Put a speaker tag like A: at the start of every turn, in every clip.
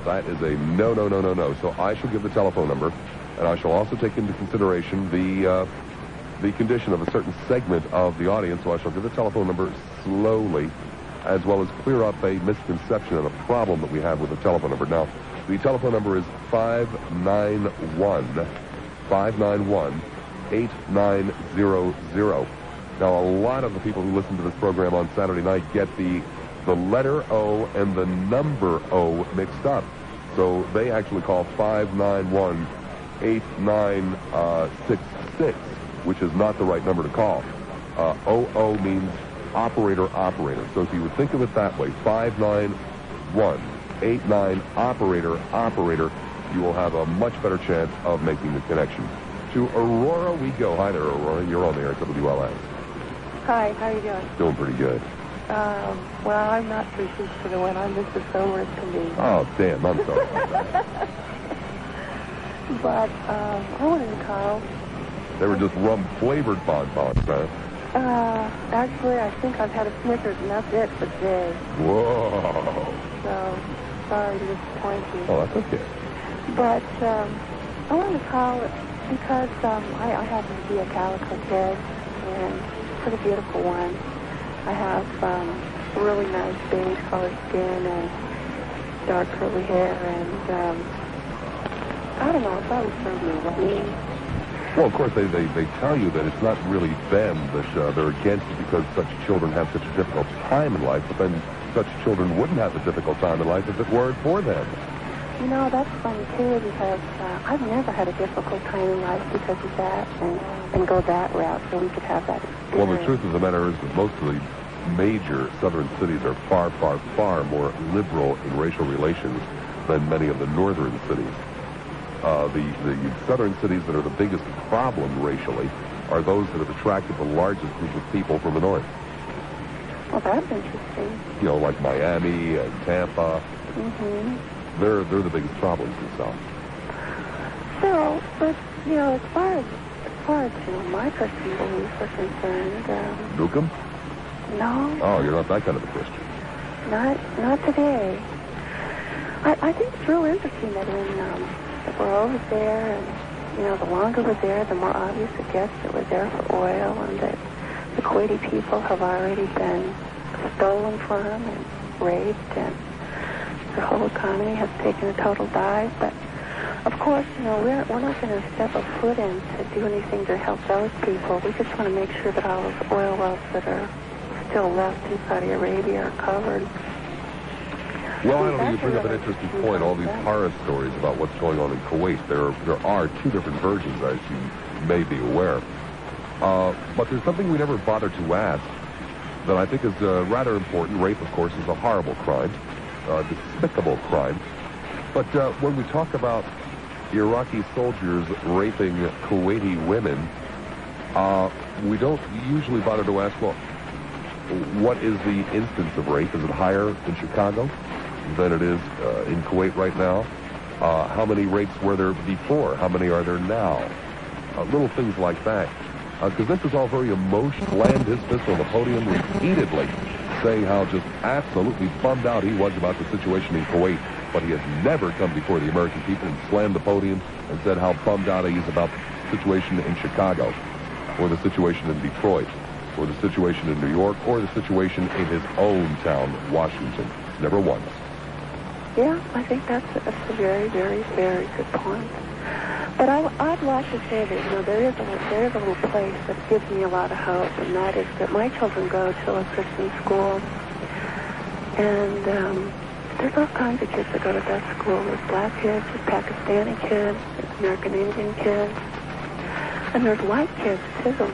A: That is a no, no, no, no, no. So I shall give the telephone number, and I shall also take into consideration the condition of a certain segment of the audience, so I shall give the telephone number slowly, as well as clear up a misconception and a problem that we have with the telephone number. Now, the telephone number is 591-8900. Now, a lot of the people who listen to this program on Saturday night get the letter O and the number O mixed up. So they actually call 591-8966, which is not the right number to call. OO means operator. So if you would think of it that way, 591-89 operator, you will have a much better chance of making the connection. To Aurora we go. Hi there, Aurora. You're on the air at WLS.
B: Hi, how you doing?
A: Doing pretty good.
B: Well, I'm not too used to the one. I'm just as sober as can be.
A: Oh, damn, I'm sorry about that.
B: But I wanted to call.
A: They were just rum-flavored bonbons, huh?
B: Actually, I think I've had a Snickers, and that's it for today.
A: Whoa.
B: So, sorry to disappoint you.
A: Oh, that's okay.
B: But I wanted to call because I happen to be a calico kid, and pretty beautiful one. I have really nice beige-colored skin and dark curly hair, and I don't know, it's always served me well.
A: Well, of course, they tell you that it's not really them that they're against it because such children have such a difficult time in life, but then such children wouldn't have a difficult time in life if it weren't for them.
B: You know, that's funny, too, because I've never had a difficult time in life because of that and go that route so we could have that experience.
A: Well, the truth of the matter is that most of the major southern cities are far, far, far more liberal in racial relations than many of the northern cities. The southern cities that are the biggest problem racially are those that have attracted the largest group of people from the north.
B: Well, that's interesting.
A: You know, like Miami and Tampa.
B: Mm-hmm.
A: They're the biggest problems in the South.
B: So, but, you know, as far as you know, my personal beliefs are concerned,
A: Nukem?
B: No.
A: Oh, you're not that kind of a Christian.
B: Not today. I think it's real interesting that that we're over there, and, you know, the longer we're there, the more obvious it gets that we're there for oil, and that the Kuwaiti people have already been stolen from and raped, and the whole economy has taken a total dive. But, of course, you know, we're not going to step a foot in to do anything to help those people. We just want to make sure that all those oil wells that are still left in Saudi Arabia are covered.
A: Well, I don't know, you bring up an interesting point, all these horror stories about what's going on in Kuwait. There are two different versions, as you may be aware. But there's something we never bothered to ask that I think is rather important. Rape, of course, is a horrible crime, despicable crime. But when we talk about Iraqi soldiers raping Kuwaiti women, we don't usually bother to ask, well, what is the instance of rape? Is it higher in Chicago than it is in Kuwait right now? How many rapes were there before? How many are there now? Little things like that. Because this is all very emotional. Slammed his fist on the podium repeatedly, saying how just absolutely bummed out he was about the situation in Kuwait. But he has never come before the American people and slammed the podium and said how bummed out he is about the situation in Chicago, or the situation in Detroit, or the situation in New York, or the situation in his own town, Washington. Never once.
B: Yeah, I think that's a very, very, very good point. But I'd like to say that, you know, there is a little place that gives me a lot of hope, and that is that my children go to a Christian school, and there's all kinds of kids that go to that school. There's black kids, there's Pakistani kids, there's American Indian kids, and there's white kids, too.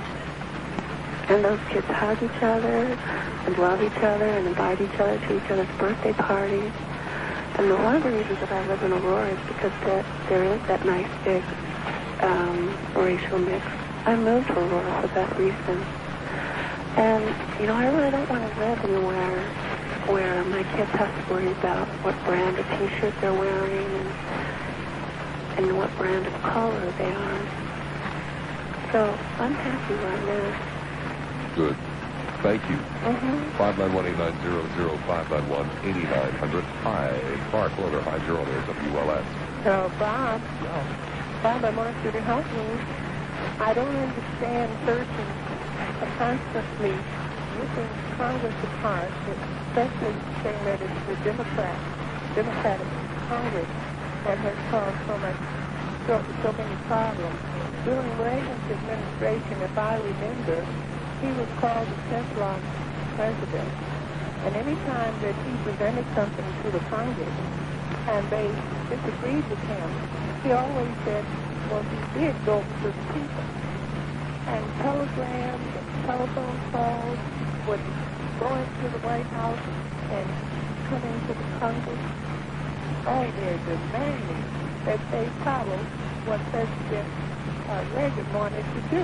B: And those kids hug each other and love each other and invite each other to each other's birthday parties. And one of the reasons that I live in Aurora is because there is that nice big racial mix. I moved to Aurora for that reason. And, you know, I really don't want to live anywhere where my kids have to worry about what brand of T-shirt they're wearing and what brand of color they are. So I'm happy where I live.
A: Good. Thank you. 591-8900, 591-8900. Hi, Clark. Hello there. Hi, Gerald there, WLS.
B: So, Bob. Bob, I want you to help me. I don't understand persons constantly ripping Congress apart, especially saying that it's the Democratic Congress that has caused so many problems. During Reagan's administration, if I remember, he was called the Teflon president. And any time that he presented something to the Congress and they disagreed with him, he always said, well, he did go to the people. And telegrams and telephone calls would go into the White House and come into the Congress. Oh, they're demanding that they follow what President Reagan wanted to do.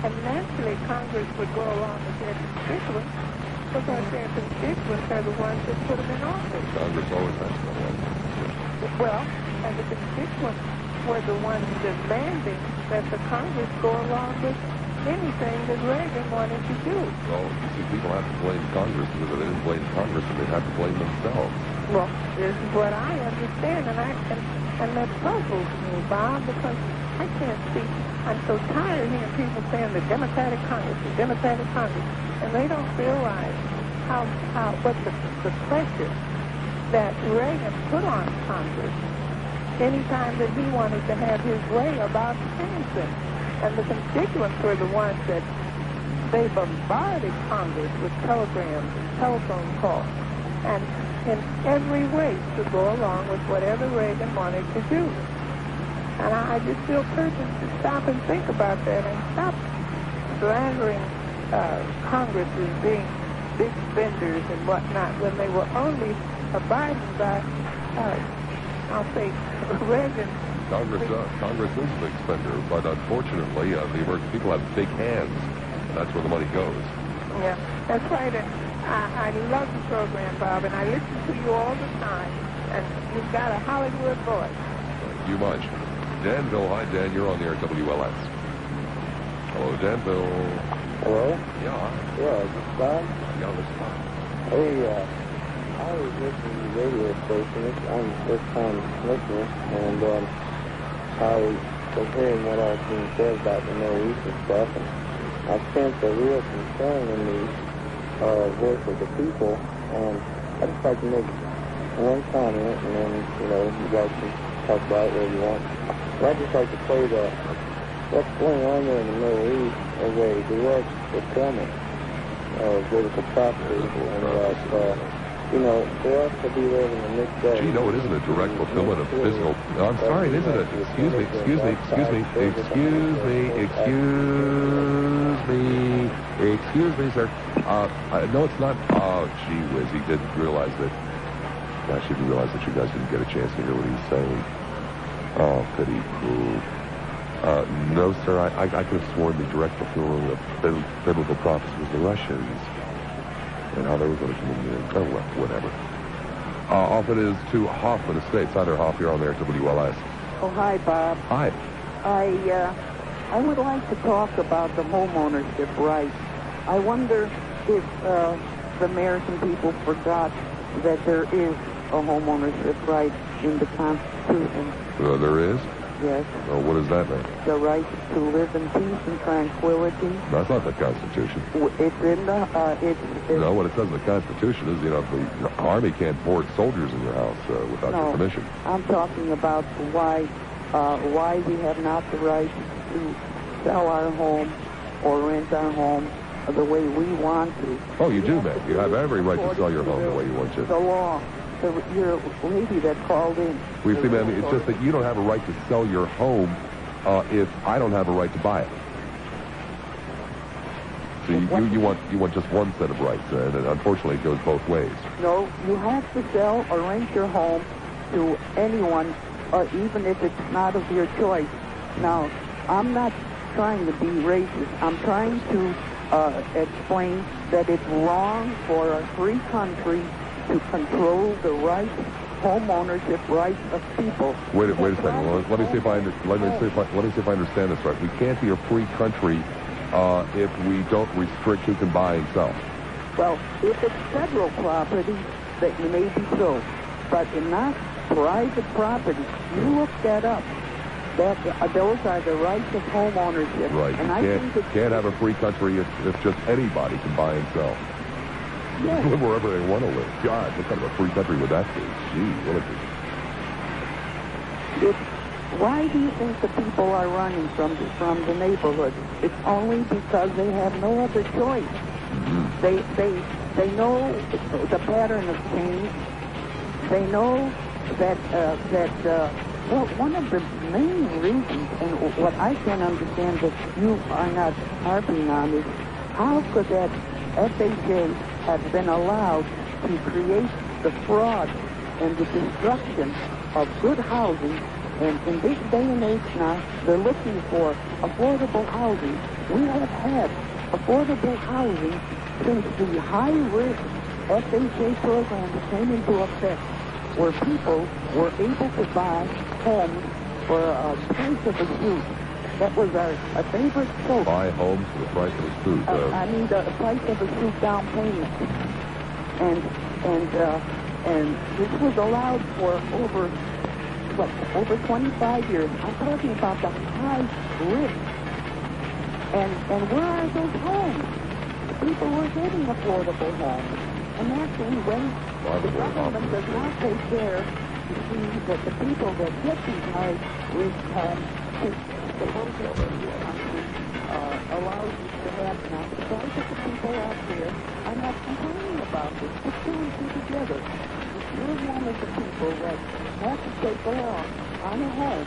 B: And naturally, Congress would go along with their constituents because their constituents are the ones that put them in office.
A: Congress always has to go.
B: Well, and the constituents were the ones demanding that the Congress go along with anything that Reagan wanted to do.
A: Well, you see, people have to blame Congress because if they didn't blame Congress, then they'd have to blame themselves.
B: Well, this is what I understand, and that puzzles me, Bob, because I can't see. I'm so tired of hearing people saying the Democratic Congress, and they don't realize what the pressure that Reagan put on Congress anytime that he wanted to have his way about anything. And the constituents were the ones that they bombarded Congress with telegrams and telephone calls, and in every way to go along with whatever Reagan wanted to do. And I just feel persons to stop and think about that and stop slandering Congress as being big spenders and whatnot when they were only abiding by, I'll say, Reagan.
A: Congress is a big spender, but unfortunately, the American people have big hands, and that's where the money goes.
B: Yeah, that's right. And I love the program, Bob, and I listen to you all the time, and you've got a Hollywood voice.
A: Thank you much. Danville, hi, Dan, you're on the air at WLS. Hello, Danville.
C: Hello?
A: Yeah.
C: Yeah, is this Bob?
A: Yeah, this is Bob.
C: Hey, I was listening to the radio station. I'm the first time listener, and I was hearing what all was being said about the Middle East and stuff, and I sense a real concern in the voice of the people, and I'd just like to make one comment, and then, you guys can talk about it whatever you want. But I'd just like to play what's going on there in the Middle East as a direct fulfillment of biblical prophecy, and for us to be living in this day.
A: Gee, no, it isn't a direct fulfillment of physical. No, I'm sorry, it isn't. Excuse me, sir. No, it's not. Oh, gee whiz, he didn't realize that. Gosh, he didn't realize that you guys didn't get a chance to hear what he's saying. Oh, pity poo. No, sir, I could have sworn the direct fulfillment of biblical prophecy was the Russians. And how they were going to come in there. Oh, well, whatever. Off it is to Hoffman Estates. Hi there, Hoff. You're on there at WLS.
D: Oh, hi, Bob.
A: Hi.
D: I would like to talk about the homeownership rights. I wonder if the American people forgot that there is a homeownership right in the Constitution.
A: There is?
D: Yes.
A: What does that mean?
D: The right to live in peace and tranquility.
A: That's not the Constitution.
D: It's in the...
A: No, what it says in the Constitution is, the Army can't board soldiers in your house without your permission.
D: I'm talking about why we have not the right to sell our home or rent our home the way we want to.
A: Oh, you do, man. You have every right to sell your home the way you want to.
D: The law. Your lady that called in.
A: We see, man, it's just that you don't have a right to sell your home if I don't have a right to buy it. So you want just one set of rights, and unfortunately it goes both ways.
D: No, you have to sell or rent your home to anyone, even if it's not of your choice. Now, I'm not trying to be racist. I'm trying to explain that it's wrong for a free country to control the rights, home ownership rights of people.
A: Wait a second. Let me see if I understand this right. We can't be a free country if we don't restrict who can buy and sell.
D: Well, if it's federal property, that may be so. But in not private property, you look that up. That those are the rights of home ownership.
A: Right.
D: And
A: You can't have a free country if just anybody can buy and sell.
D: Yes.
A: Live wherever they want to live. God, what kind of a free country would that be? Gee, what is it?
D: Why do you think the people are running from the neighborhood? It's only because they have no other choice.
A: Mm-hmm.
D: They know the pattern of change. They know that well, one of the main reasons, and what I can understand that you are not harping on, is how could that FHA have been allowed to create the fraud and the destruction of good housing? And in this day and age now, they're looking for affordable housing. We have had affordable housing since the high-risk FHA program came into effect, where people were able to buy homes for a price of a suit. That was our favorite quote.
A: Buy homes for the price of a suit.
D: I mean, the price of a suit down payment. And this was allowed for over 25 years. I'm talking about the high risk. And where are those homes? People were getting affordable homes. And actually, when the government does not take care to see that the people that get these high risk homes, the local country allows it to happen. Now, the price of the people out there are not complaining about this. Put two and two together. You're one of the people that have to take a loss on a home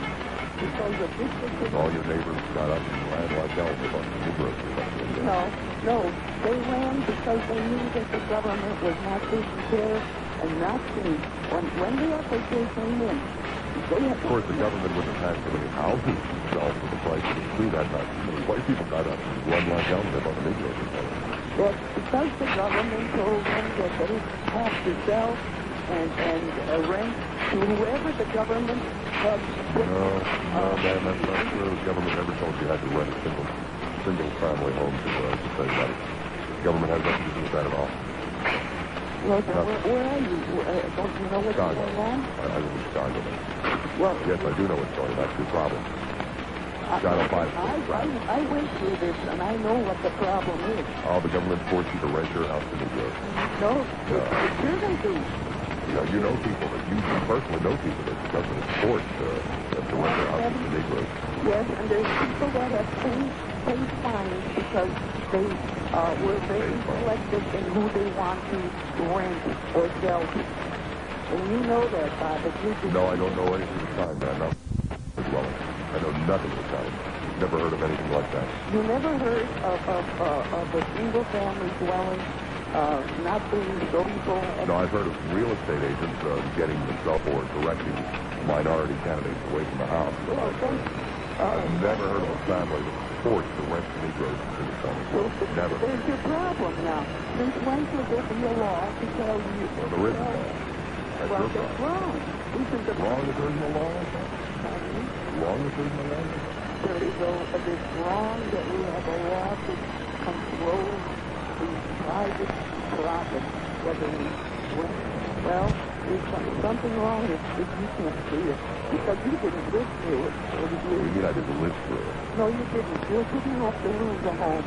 D: because of this particular...
A: All your neighbors got up and ran like hell for the Negroes.
D: No. They ran because they knew that the government was not taking care and not seeing. When the FHA came in, they had...
A: Of course, the government wouldn't have had so many houses to sell for the price of the suit. That time, white people got up and run like hell for the Negroes.
D: That's because the government told them that they have to sell and rent to whoever the government had...
A: No, man, that's not true. The government never told you had to rent a single family home to save money. The government has nothing to do with that at all.
D: Well, where are you? Don't you know what's
A: Chicago.
D: going on?
A: I live in Chicago.
D: Well,
A: Yes, I do know what's going on. That's your problem.
D: I went through this, and I know what the problem is.
A: Oh, the government forced you to rent your house to Negroes.
D: No, sure they do.
A: You know people that you personally know people that the government is forced to rent their houses to Negroes.
D: Yes, and there's people that have paid fines because they were very selective in who they want to rent or sell to. And you know that, Bob.
A: No, I don't know anything of the kind, man. No. Well, I know nothing of the kind. Never heard of anything like that.
D: You never heard of a single-family dwelling not being social?
A: No, I've heard of real estate agents getting themselves or directing minority candidates away from the house. But I've never heard of a family that's forced to rent Negroes to the summer. Never.
D: There's your problem now. Since when should there be a law to tell you?
A: Well, there isn't one. That's your
D: That's
A: problem.
D: wrong.
A: Wrong if there's no law like that? Wrong if there's no law like that?
D: It's wrong that we have a law to control the private property, whether we rent. Well, there's something wrong if you can't see it, because you didn't live through it.
A: What do you mean I didn't live through it?
D: No, you didn't. You didn't have to lose a home,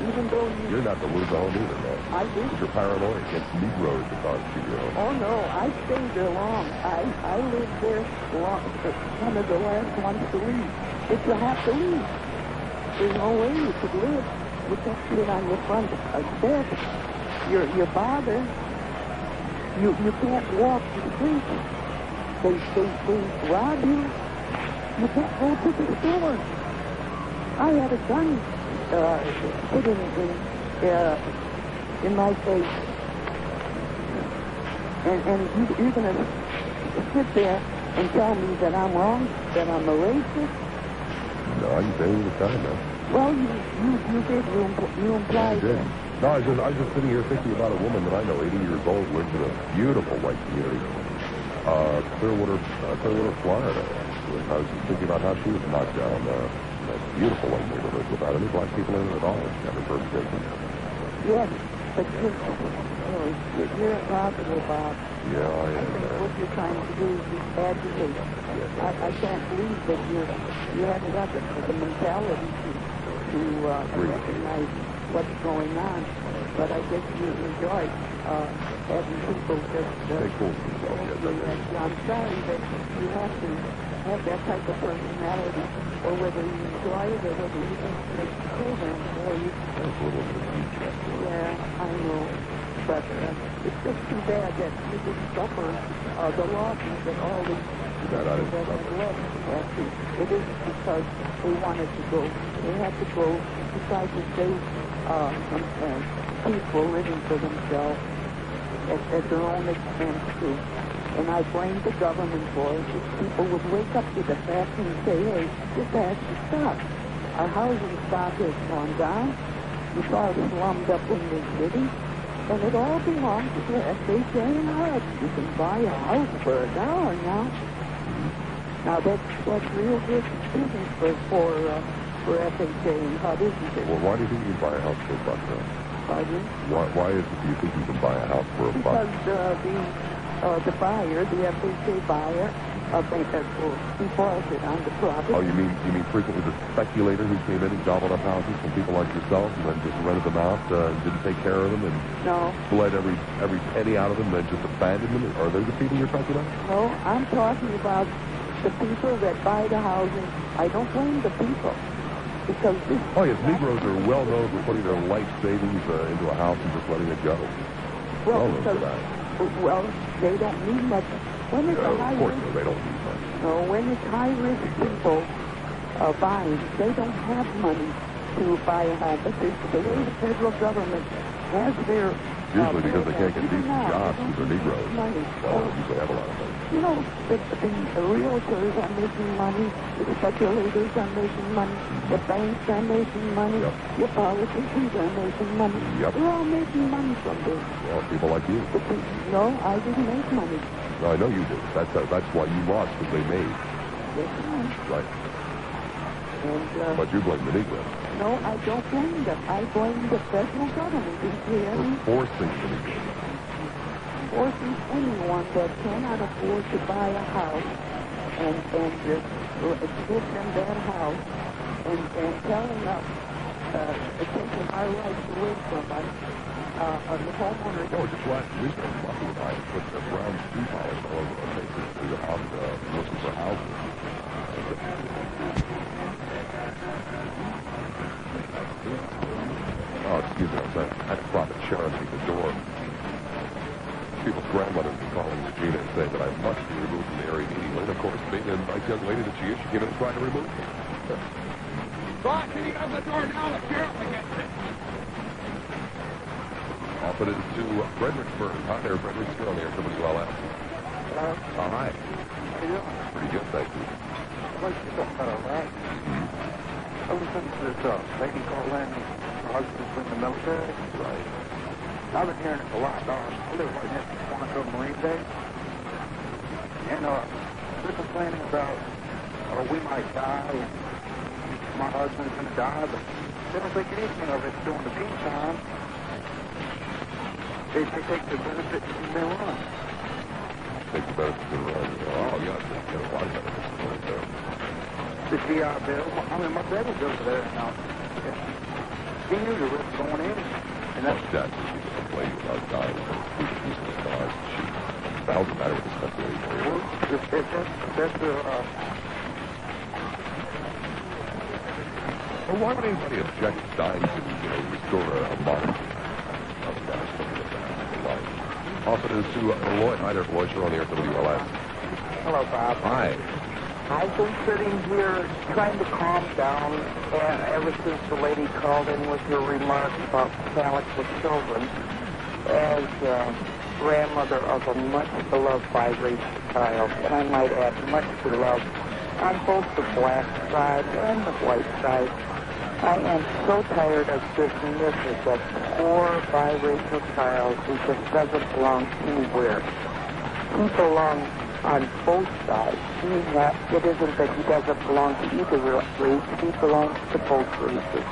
D: even though you...
A: You're not to lose a home either, man.
D: I did.
A: You're paranoid against Negroes because of your home.
D: Oh, no, I stayed there long. I lived there long, one of the last ones to leave. But you have to leave. There's no way you could live. You can't sit on your front step. You're bothered. You can't walk the street. They rob you. You can't go to the store. I had a gun sitting in my face. And you're going to sit there and tell me that I'm wrong, that I'm a racist?
A: No, you say it all the time, man.
D: Well, you did. You implied
A: I did.
D: that.
A: No, I was just sitting here thinking about a woman that I know, 80 years old, lives in a beautiful white community, Clearwater, Florida. I was just thinking about how she was knocked down a beautiful white neighborhood without any black people in it at all. Never first taken.
D: Yes, but you're talking about.
A: Yeah, I
D: I
A: am.
D: think what you're trying to do is just agitate.
A: Yes,
D: I can't believe that you haven't got the mentality to recognize what's going on. But I guess you enjoy having people just.
A: Take full control. Yes, I do.
D: I'm sorry that you have to have that type of personality, or whether you enjoy it or whether you think it makes the program for you.
A: That's a little bit of feedback.
D: Yeah, I know. But it's just too bad that you didn't suffer the losses that all these
A: Too bad I didn't
D: that
A: suffer.
D: have left. It is because they wanted to go. They had to go to try to save some people living for themselves at their own expense too. And I blame the government for it. If people would wake up to the fact and say, hey, this has to stop. Our housing stock has gone down. It's all slummed up in the city. And it all belongs to FHA and HUD. You can buy a house for $1 now. Now that's real good business for FHA and HUD, isn't it?
A: Well, why do you think you can buy a house for $1 now?
D: Pardon?
A: Why is it do you think you can buy a house for $1?
D: Because the buyer, the FHA buyer, defaulted on the property.
A: Oh, you mean frequently the speculator who came in and gobbled up houses from people like yourself and then just rented them out and didn't take care of them and
D: No.
A: bled every penny out of them and then just abandoned them? Are they the people you're talking about?
D: No, I'm talking about the people that buy the housing. I don't blame the people. Because this...
A: Oh, yes, Negroes are well known for putting their life savings into a house and just letting it go.
D: Well,
A: known for
D: because...
A: that.
D: Well, they don't need much. When it's a
A: Of
D: high
A: course,
D: risk...
A: no, they don't need much.
D: No, when it's high-risk people buying, they don't have money to buy a home. But the way the federal government has their...
A: Usually because they can't get decent
D: now,
A: jobs because they're Negroes.
D: money.
A: Well, they usually have a lot of money.
D: You know, the realtors are making money, the speculators are making money, the banks are making money,
A: Yep.
D: your politicians are making money.
A: Yep.
D: They're all making money from this.
A: Well, people like you.
D: No, I didn't make money.
A: No, I know you did. That's why you lost, because they made.
D: Yes, ma'am.
A: Right.
D: And,
A: But you blame the Negroes
D: no, I don't blame them. I blame the federal government in
A: for forcing the Negroes.
D: forcing anyone that cannot afford to buy a house and just give them that house and telling us, taking our rights away from us, the homeowners.
A: No, just last week, Buffy and I put the brown ski polish all over our faces to the house, looking for houses. Oh, excuse me, I had to stop at Sharon at the door. People's grandmothers were calling Regina and saying that I must be removed from the area immediately. And of course, being a nice young lady that she is, she came in and tried to remove me.
E: Boss, can you open the door now? The sheriff will get it.
A: Off it is to Fredericksburg. Hi there, Frederick. Still on the WLS.
C: Hello?
A: Oh, hi.
C: How you doing?
A: Pretty good, thank you.
C: I'd like to get something out of that. I was listening to this lady called in. Her husband's in the military.
A: Right.
C: I've been hearing it a lot. I live right next to Quantico Marine Base. And they're complaining about, we might die, and my husband's going to die, but they don't think anything of it during the peacetime. They take the benefits and they run.
A: Take the benefits and run. Oh, yeah, they get a lot of benefits right there.
C: The GI Bill, I mean, my brother's over there now. He knew the risk going in. And
A: Well, Jack, people complain about dying when people use their cars and shoot. What the hell's the matter with this country anymore?
C: well, that's the,
A: Well, why would anybody object to dying to, restore a monarchy? Also, there's to Lloyd. Hi there, Lloyd. You're on the air WLS.
C: hello, Bob.
A: Hi.
C: I've been sitting here trying to calm down ever since the lady called in with her remarks about panic with children. As grandmother of a much beloved biracial child, and I might add, much beloved on both the black side and the white side, I am so tired of dismissing that poor biracial child who just doesn't belong anywhere. He belongs
D: on both sides. It isn't that he doesn't belong to either race. He belongs to both races.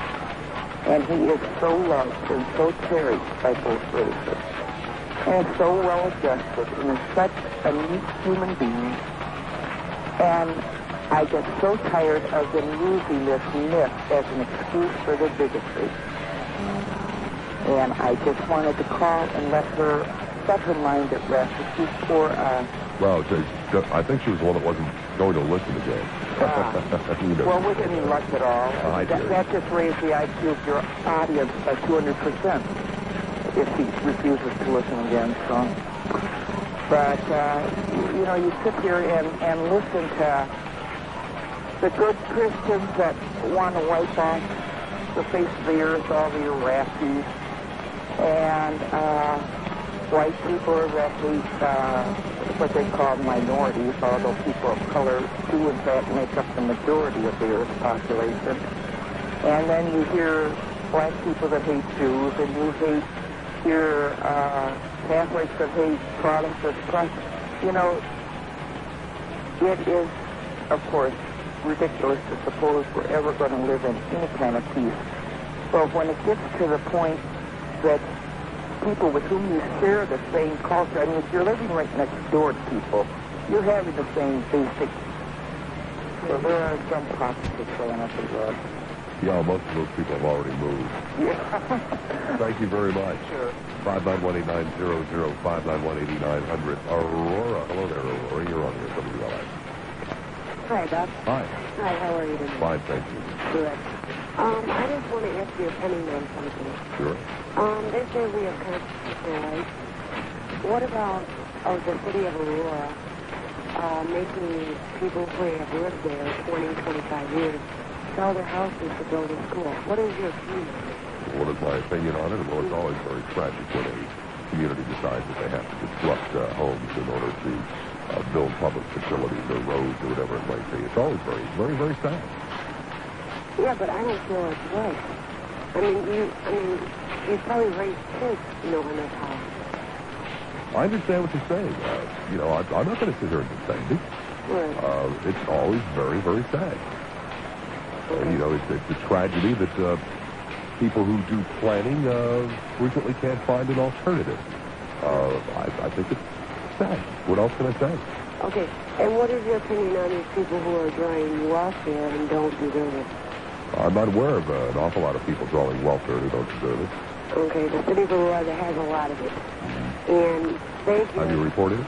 D: And he is so loved and so cherished by both races. And so well adjusted and is such a neat human being. And I get so tired of them using this myth as an excuse for their bigotry. And I just wanted to call and let her set her mind at rest. She's poor.
A: Well, I think she was the one that wasn't going to listen again.
D: Well, with any luck at all, that just raised the IQ of your audience by 200% if she refuses to listen again. So, but you sit here and listen to the good Christians that want to wipe off the face of the earth all the Iraqis, and white people that hate what they call minorities, although people of color do in fact make up the majority of the Earth's population. And then you hear black people that hate Jews, and you hear Catholics that hate Protestants. It is, of course, ridiculous to suppose we're ever going to live in any kind of peace. But when it gets to the point that people with whom you share the same culture, I mean, if you're living right next door to people, you're having the same basic. So there are some pockets showing up as well.
A: Yeah, most of those people have already moved.
D: Yeah.
A: Thank you very much.
D: Sure.
A: 591-8900, 591-8900. Aurora. Hello there, Aurora. You're on here, WLS.
B: Hi, Bob.
A: Hi.
B: Hi, how are you today?
A: Fine, thank you.
B: Good. I just want to ask your opinion on something.
A: Sure.
B: They say we have constitutional rights. What about the city of Aurora making people who have lived there 20, 25 years sell their houses to build a school? What is your opinion?
A: What is my opinion on it? Well, it's always very tragic when a community decides that they have to disrupt homes in order to build public facilities or roads or whatever it might be. It's always very, very, very sad.
B: Yeah, but I don't feel it's right. You probably raised kids, in this house.
A: I understand what you're saying. I'm not going to sit here and defend it.
B: Right.
A: It's always very, very sad. It's a tragedy that people who do planning frequently can't find an alternative. I think it's sad. What else can I say?
B: Okay, and what is your opinion on these people who are drawing welfare and don't deserve it?
A: I'm not aware of an awful lot of people drawing welfare who don't deserve it.
B: Okay, the city of Aurora has a lot of it. And they give...
A: Have you reported it?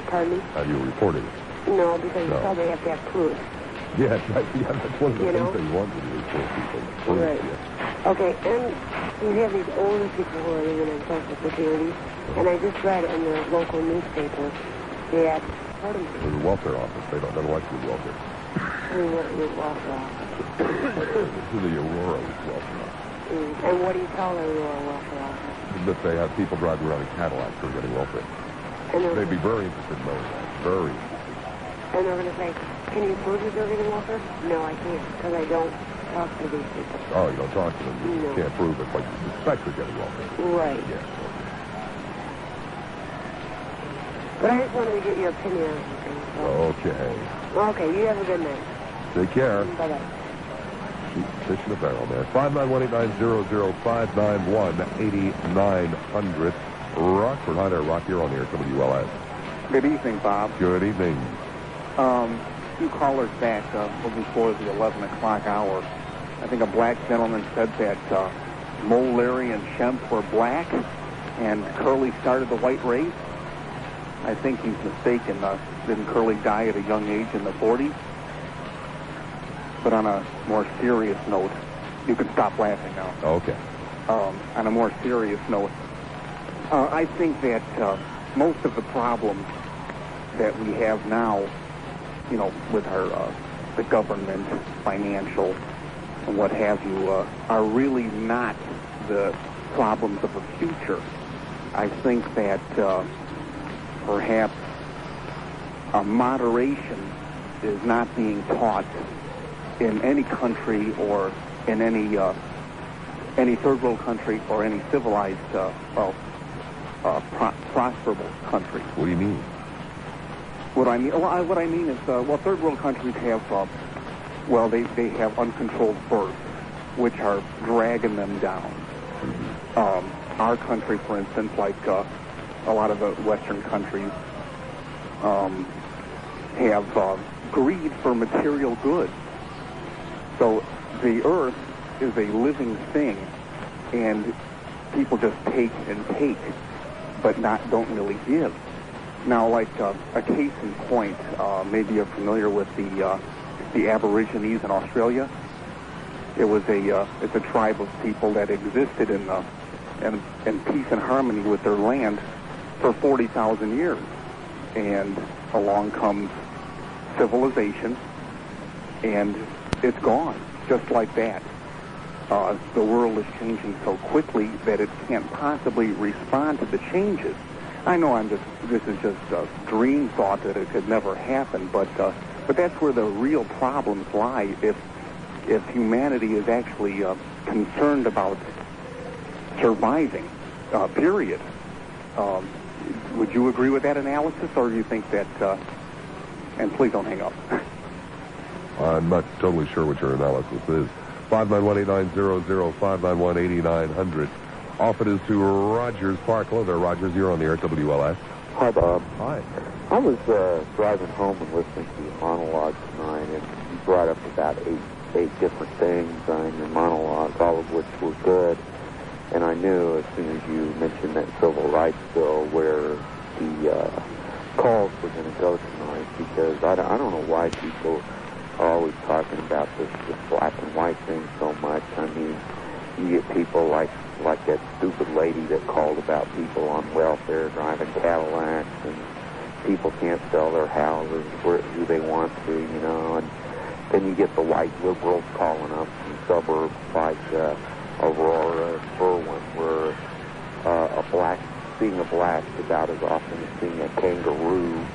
B: Pardon me?
A: Have you reported it?
B: No, because you said they have to have proof.
A: Yeah, that's one of the things they want to do is for people. Proof,
B: right.
A: Yeah.
B: Okay, and you have these older people who are living on Social Security, and I just read in the local newspaper that... Pardon me?
A: The welfare office. They don't like the welfare.
B: The welfare office.
A: To the Aurora welfare office.
B: And what do you tell the Aurora welfare office?
A: That they have people driving around in Cadillacs who are getting welfare. They'd be very interested in knowing that. Very.
B: And they're going to say, can you prove that they're getting welfare? No, I can't, because I don't talk to these people.
A: Oh, you don't talk to them. You can't prove it, but you suspect they're getting welfare.
B: Right.
A: Yeah.
B: But I just wanted to get your opinion on something. So.
A: Okay.
B: Okay, you have a good night.
A: Take care.
B: Bye-bye.
A: Fish in a barrel, man. 591-8900, 591-8900. Rockford. Hi there, Rock. You're on here, WLS.
F: Good evening, Bob.
A: Good evening.
F: Few callers back before the 11 o'clock hour. I think a black gentleman said that Mole, Larry, and Shemp were black, and Curly started the white race. I think he's mistaken. Didn't Curly die at a young age in the 40s? But on a more serious note, you can stop laughing now.
A: Okay.
F: On a more serious note, I think that most of the problems that we have now, with our the government, financial, and what have you, are really not the problems of the future. I think that perhaps moderation is not being taught in any country or in any third world country or any civilized, prosperable country.
A: What do you mean?
F: What I mean is, third world countries have, they have uncontrolled births, which are dragging them down. Our country, for instance, like a lot of the Western countries, have greed for material goods. So the earth is a living thing, and people just take and take, but don't really give. Now, like a case in point, maybe you're familiar with the Aborigines in Australia. It's a tribe of people that existed in peace and harmony with their land for 40,000 years, and along comes civilization, and it's gone just like that. The world is changing so quickly that it can't possibly respond to the changes. I know this is just a dream thought that it could never happen, but that's where the real problems lie. If humanity is actually concerned about surviving, period. Would you agree with that analysis, or do you think that? And please don't hang up.
A: I'm not totally sure what your analysis is. 591-8900, 591-8900. Off it is to Rogers Park. Hello there, Rogers. You're on the air at WLS.
C: Hi, Bob.
A: Hi.
C: I was driving home and listening to your monologue tonight, and you brought up about eight different things in your monologue, all of which were good. And I knew as soon as you mentioned that civil rights bill where the calls were going to go tonight, because I don't know why people are always talking about this black and white thing so much. I mean, you get people like that stupid lady that called about people on welfare driving Cadillacs, and people can't sell their houses who they want to, and then you get the white liberals calling up from suburbs like Aurora, Berwyn, where being a black is about as often as being a kangaroo,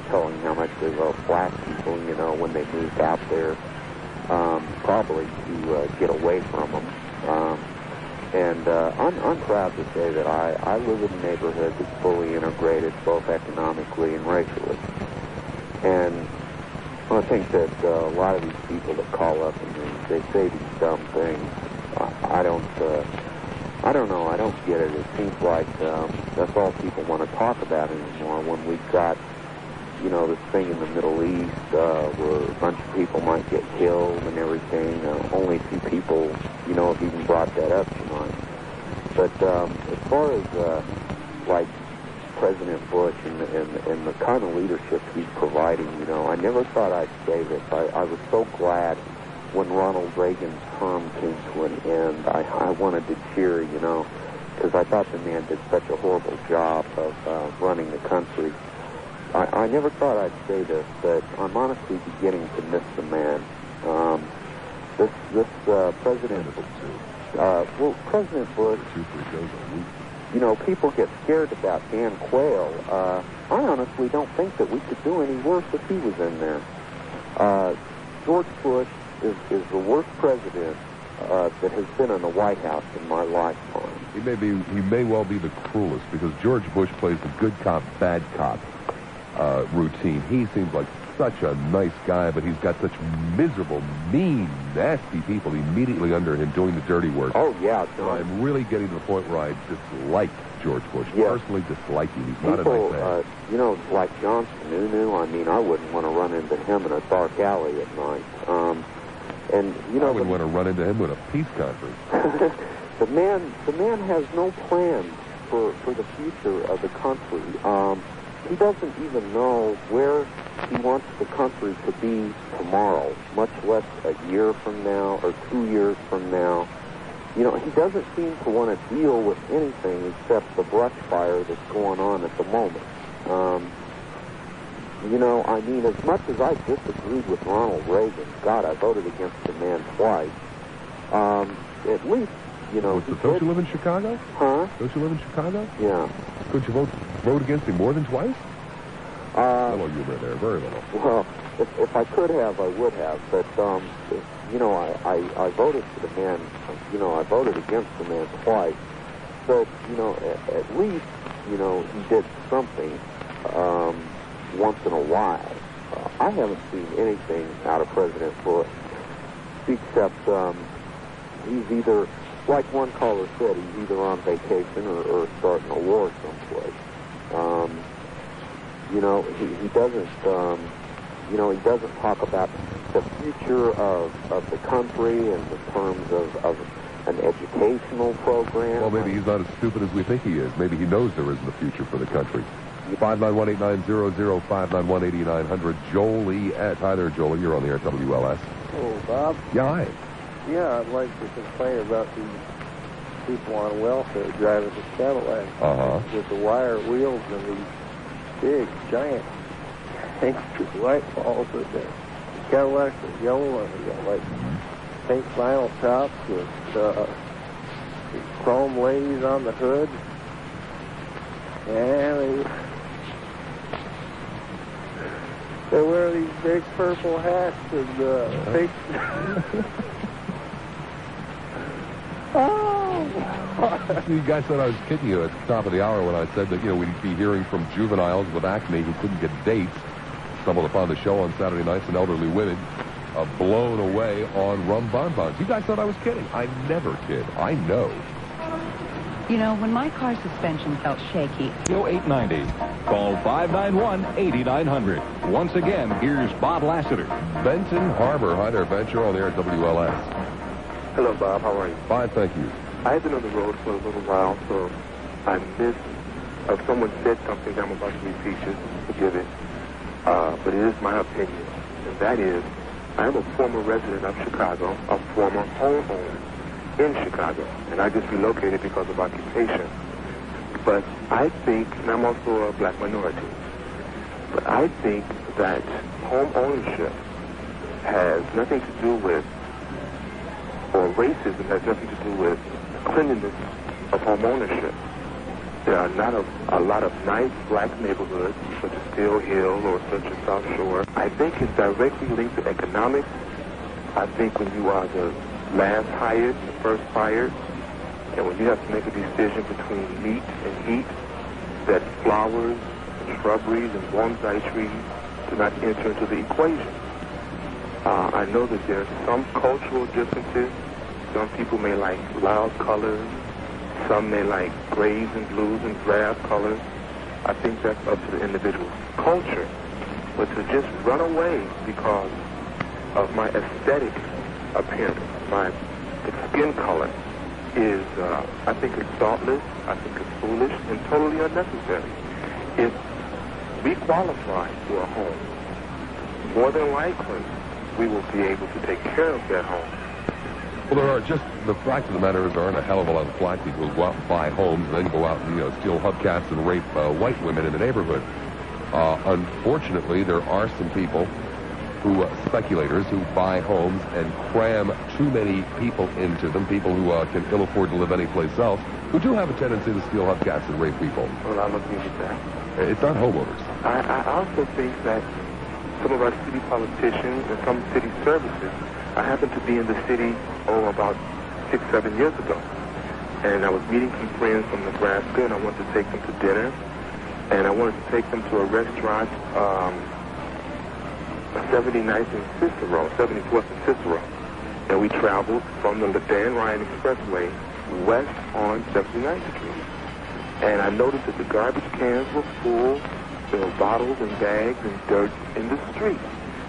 C: telling how much they love black people, when they moved out there, probably to get away from them. And I'm proud to say that I live in a neighborhood that's fully integrated, both economically and racially. And I think that a lot of these people that call up and they say these dumb things, I don't know. I don't get it. It seems like that's all people want to talk about anymore. When we've got, this thing in the Middle East where a bunch of people might get killed and everything. Only a few people, have even brought that up tonight. But as far as like President Bush and the kind of leadership he's providing, I never thought I'd say this. I was so glad when Ronald Reagan's term came to an end. I wanted to cheer, because I thought the man did such a horrible job of running the country. I never thought I'd say this, but I'm honestly beginning to miss the man. This President Bush, people get scared about Dan Quayle. I honestly don't think that we could do any worse if he was in there. George Bush is the worst president that has been in the White House in my lifetime.
A: He may well be the cruelest, because George Bush plays the good cop, bad cop routine. He seems like such a nice guy, but he's got such miserable, mean, nasty people immediately under him doing the dirty work.
C: Oh, yeah.
A: So I'm really getting to the point where I dislike George Bush.
C: Yeah.
A: Personally dislike him. He's not a nice man.
C: Like John Sununu, I wouldn't want to run into him in a dark alley at night.
A: I wouldn't want to run into him with a peace conference.
C: The man has no plans for the future of the country. He doesn't even know where he wants the country to be tomorrow, much less a year from now or 2 years from now. He doesn't seem to want to deal with anything except the brush fire that's going on at the moment. As much as I disagreed with Ronald Reagan, God, I voted against the man twice. At least,
A: Don't you live in Chicago?
C: Huh?
A: Don't you live in Chicago?
C: Yeah.
A: Could you vote against him more than twice? Little humor there, very little.
C: Well, if I could have, I would have. But, I voted for the man, I voted against the man twice. But, at least, he did something. once in a while. I haven't seen anything out of President Bush, except he's either, like one caller said, he's either on vacation or starting a war someplace. He doesn't talk about the future of the country in terms of an educational program.
A: Well, maybe he's not as stupid as we think he is. Maybe he knows there isn't a future for the country. 591-8900, 591-8900. Jolie at... Hi there, Jolie. You're on the air at WLS.
C: Oh, Bob?
A: Yeah, hi.
C: Yeah, I'd like to complain about these people on welfare driving the Cadillacs with the wire wheels and these big, giant things with light balls. The Cadillacs are yellow and they got like pink vinyl tops with chrome ladies on the hood. And they wear these big purple hats and fake...
A: Oh! You guys said I was kidding you at the top of the hour when I said that, we'd be hearing from juveniles with acne who couldn't get dates. Stumbled upon the show on Saturday nights, and elderly women blown away on rum bonbons. You guys thought I was kidding. I never kid. I know.
G: When my car suspension felt shaky...
H: 0890. Call 591-8900. Once again, here's Bob Lassiter.
A: Benton Harbor. Hi there, Ben. You're on the air at WLS.
C: Hello, Bob. How are you?
A: Fine, thank you.
C: I've been on the road for a little while, so I missed... If someone said something, I'm about to repeat it. Forgive it. But it is my opinion. And that is, I am a former resident of Chicago, a former homeowner in Chicago, and I just relocated because of occupation. But I think, and I'm also a black minority, but I think that home ownership has nothing to do with, or racism has nothing to do with cleanliness of home ownership. There are not a lot of nice black neighborhoods, such as Steel Hill or such as South Shore. I think it's directly linked to economics. I think when you are the last hired, the first fired, and when you have to make a decision between meat and heat, that flowers and shrubberies and bonsai trees do not enter into the equation. I know that there are some cultural differences. Some people may like loud colors. Some may like grays and blues and drab colors. I think that's up to the individual's culture. But to just run away because of my aesthetic appearance, my skin color, is, I think it's thoughtless, I think it's foolish, and totally unnecessary. If we qualify for a home, more than likely, we will be able to take care of that home.
A: Well, the fact of the matter is there aren't a hell of a lot of black people who go out and buy homes and then go out and, steal hubcaps and rape white women in the neighborhood. Unfortunately, there are some people speculators who buy homes and cram too many people into them, people who can ill afford to live anyplace else, who do have a tendency to steal hubcaps and rape people.
C: Well, I'm looking at that.
A: It's not homeowners.
C: I also think that some of our city politicians and some city services, I happened to be in the city, about 6-7 years ago, and I was meeting some friends from Nebraska, and I wanted to take them to dinner, and I wanted to take them to a restaurant, 79th and Cicero, 74th and Cicero. And we traveled from the Dan Ryan Expressway west on 79th Street. And I noticed that the garbage cans were full. There were bottles and bags and dirt in the street.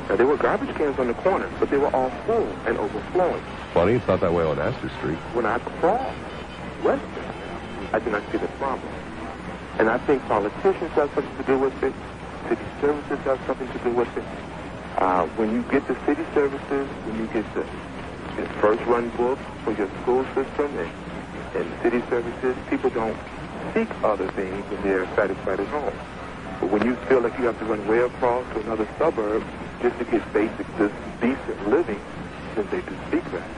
C: Now, there were garbage cans on the corner, but they were all full and overflowing.
A: Funny, it's not that way on Astor Street.
C: When I crossed Western, I did not see the problem. And I think politicians have something to do with it. City services have something to do with it. When you get the city services, when you get the first run book for your school system and city services, people don't seek other things when they're satisfied at home. But when you feel like you have to run way across to another suburb just to get basic, decent living, then they do seek that.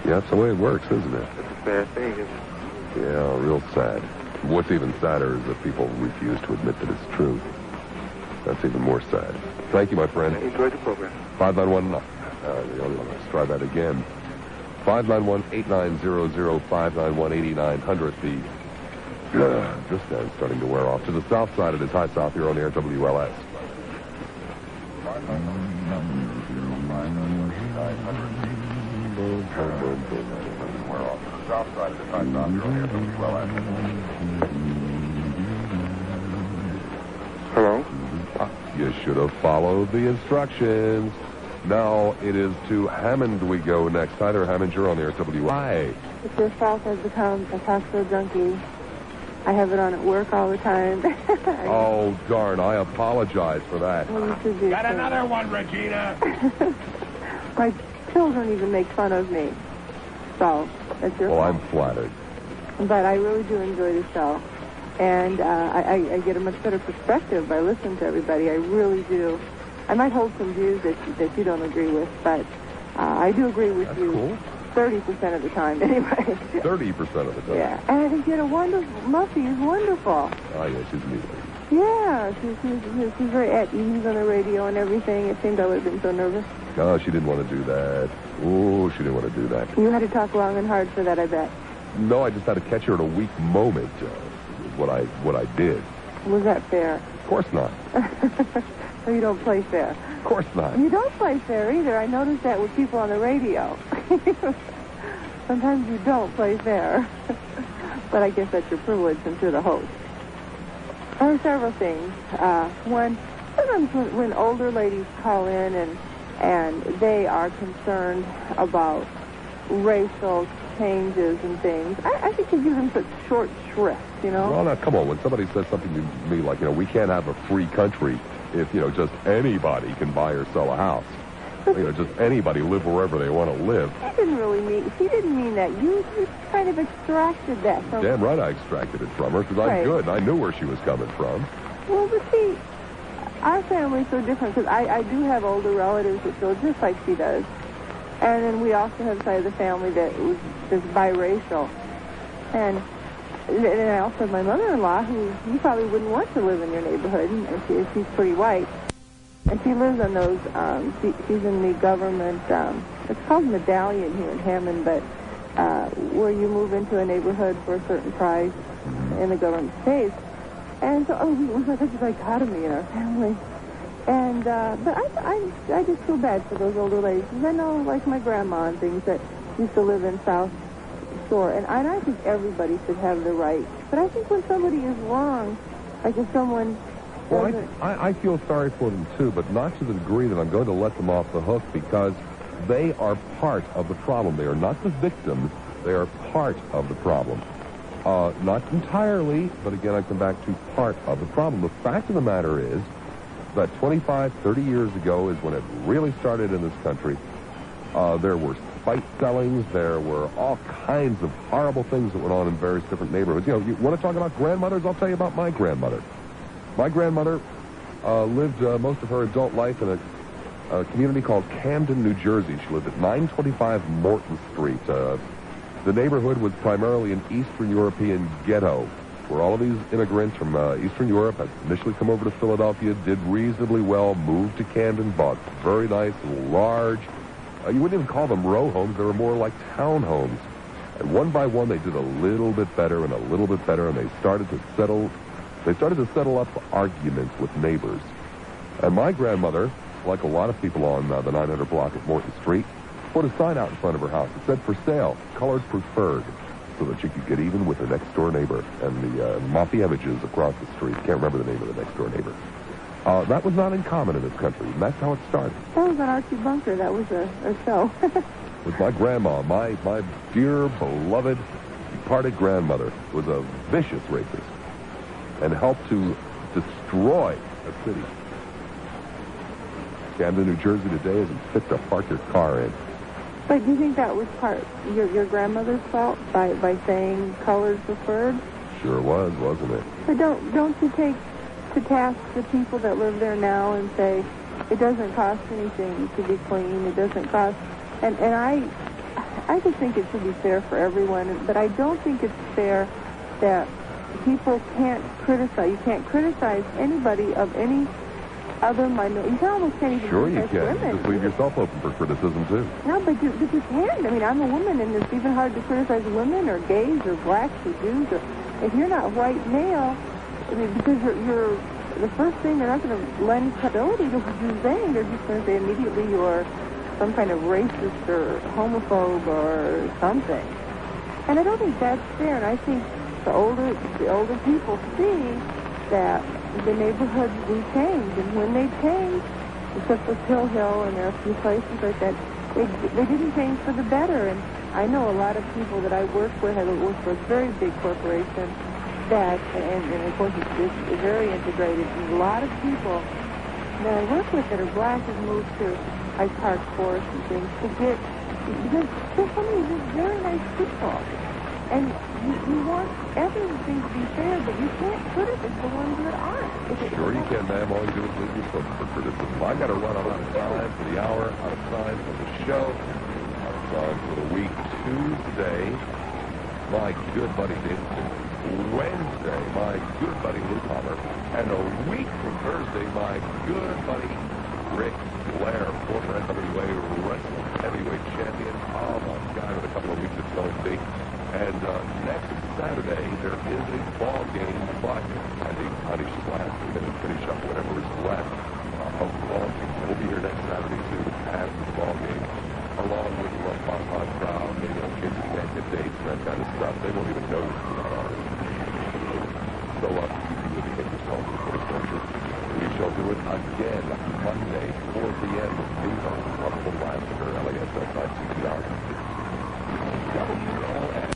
A: Yeah, that's the way it works, isn't it?
C: It's a sad thing, isn't it?
A: Yeah, real sad. What's even sadder is that people refuse to admit that it's true. That's even more sad. Thank you, my friend.
C: I enjoyed the program.
A: 591, let's try that again. 591-8900, 591-8900. The This guy's starting to wear off. To the south side, it is High South here on the air, WLS. Wear off to the south side, it is High South here on the air, WLS.
C: Hello?
A: You should have followed the instructions. Now it is to Hammond we go next. Hi there, Hammond. You're on the air, WLS.
B: If your spouse has become a Costco junkie, I have it on at work all the time.
A: Oh, darn. I apologize for that.
B: Well, you should do
E: Got
B: too.
E: another one, Regina.
B: My children even make fun of me. So, that's your
A: Well,
B: fault.
A: I'm flattered.
B: But I really do enjoy the show. And I get a much better perspective by listening to everybody. I really do. I might hold some views that you don't agree with, but I do agree with you.
A: Cool.
B: 30% of the time, anyway.
A: 30% of the time.
B: Yeah. And I think you had a wonderful... Muffy is wonderful.
A: Oh, yeah, she's neat.
B: Yeah. She's very at ease on the radio and everything. It seemed I would have been so nervous.
A: Oh, she didn't want to do that. Oh, she didn't want to do that.
B: You had to talk long and hard for that, I bet.
A: No, I just had to catch her at a weak moment. Is what I did.
B: Was that fair?
A: Of course not.
B: So you don't play fair?
A: Of course not.
B: You don't play fair either. I noticed that with people on the radio. Sometimes you don't play fair. But I guess that's your privilege since you're the host. There are several things. One, sometimes when older ladies call in and they are concerned about racial changes and things, I think you give them such short shrift, you know?
A: Well, now, come on. When somebody says something to me like, we can't have a free country if, just anybody can buy or sell a house. Just anybody live wherever they want to live.
B: He didn't mean that. You kind of extracted that from...
A: Damn right I extracted it from her because I'm
B: Right.
A: good and I knew where she was coming from.
B: Well, but see, our family's so different because I do have older relatives that feel just like she does. And then we also have a side of the family that is biracial. And I also have my mother-in-law who you probably wouldn't want to live in your neighborhood. And she's pretty white. And she lives on those, she's in the government, it's called Medallion here in Hammond, but where you move into a neighborhood for a certain price and the government pays. And so, we have such a dichotomy in our family. And, but I just feel bad for those older ladies. Because I know, like my grandma and things that used to live in South Shore. And I think everybody should have the right. But I think when somebody is wrong, like if someone...
A: Well, I feel sorry for them, too, but not to the degree that I'm going to let them off the hook because they are part of the problem. They are not the victims. They are part of the problem. Not entirely, but again, I come back to part of the problem. The fact of the matter is that 25, 30 years ago is when it really started in this country. There were spite sellings. There were all kinds of horrible things that went on in various different neighborhoods. You want to talk about grandmothers? I'll tell you about my grandmother. My grandmother lived most of her adult life in a community called Camden, New Jersey. She lived at 925 Morton Street. The neighborhood was primarily an Eastern European ghetto, where all of these immigrants from Eastern Europe had initially come over to Philadelphia, did reasonably well, moved to Camden, bought very nice, large, you wouldn't even call them row homes, they were more like town homes. And one by one, they did a little bit better and a little bit better, and they started to settle up arguments with neighbors. And my grandmother, like a lot of people on the 900 block of Morton Street, put a sign out in front of her house. It said, "For sale, colors preferred," so that she could get even with her next-door neighbor. And the Mafieviches across the street, can't remember the name of the next-door neighbor. That was not uncommon in this country, and that's how it started.
B: That was on Archie Bunker. That was a show.
A: With my grandma, my dear, beloved, departed grandmother, was a vicious racist and helped to destroy a city. Camden, New Jersey today isn't fit to park your car in.
B: But do you think that was part your grandmother's fault by saying colors preferred?
A: Sure was, wasn't it?
B: But don't you take to task the people that live there now and say it doesn't cost anything to be clean, it doesn't cost, and I just think it should be fair for everyone, but I don't think it's fair that people can't criticize. You can't criticize anybody of any other minority. You almost can't even
A: Sure you
B: criticize
A: can.
B: women.
A: Just leave yourself open for criticism, too.
B: No, but you can't. I mean, I'm a woman, and it's even hard to criticize women or gays or blacks or Jews or
D: if you're not white male, I mean, because you're the first thing, they're not going to lend credibility to what you're saying. They're just going to say immediately you're some kind of racist or homophobe or something. And I don't think that's fair. And I think the older people see that the neighborhoods do change, and when they change, except for Pill Hill and there are a few places like that, they didn't change for the better. And I know a lot of people that I work with. I work for a very big corporation that, and of course it's very integrated. And a lot of people that I work with that are black have moved to Hyde Park Forest and things to get, because there's so many just very nice people. And you want everything to be fair, but you can't put it as the ones that aren't.
A: Sure you can, ma'am. All you do is leave your foot for criticism. I got to run out of time for the hour, out of time for the show, out of time for the week. Tuesday, my good buddy Davidson. Wednesday, my good buddy Lou Palmer. And a week from Thursday, my good buddy Rick Blair, former NWA wrestling heavyweight champion. Oh, my God, in a couple of weeks it's going to be. And next Saturday, there is a ball game, but I think Honey Splash, we're going to finish up whatever is left of the ball game. We'll be here next Saturday to have the ball game, along with the Bon crowd, maybe on kids who can't get dates and that kind of stuff. They won't even know it's not ours. So you really get yourself a first pleasure. We shall do it again Monday, 4 p.m. News on Lassiter, LASS 960. WLS.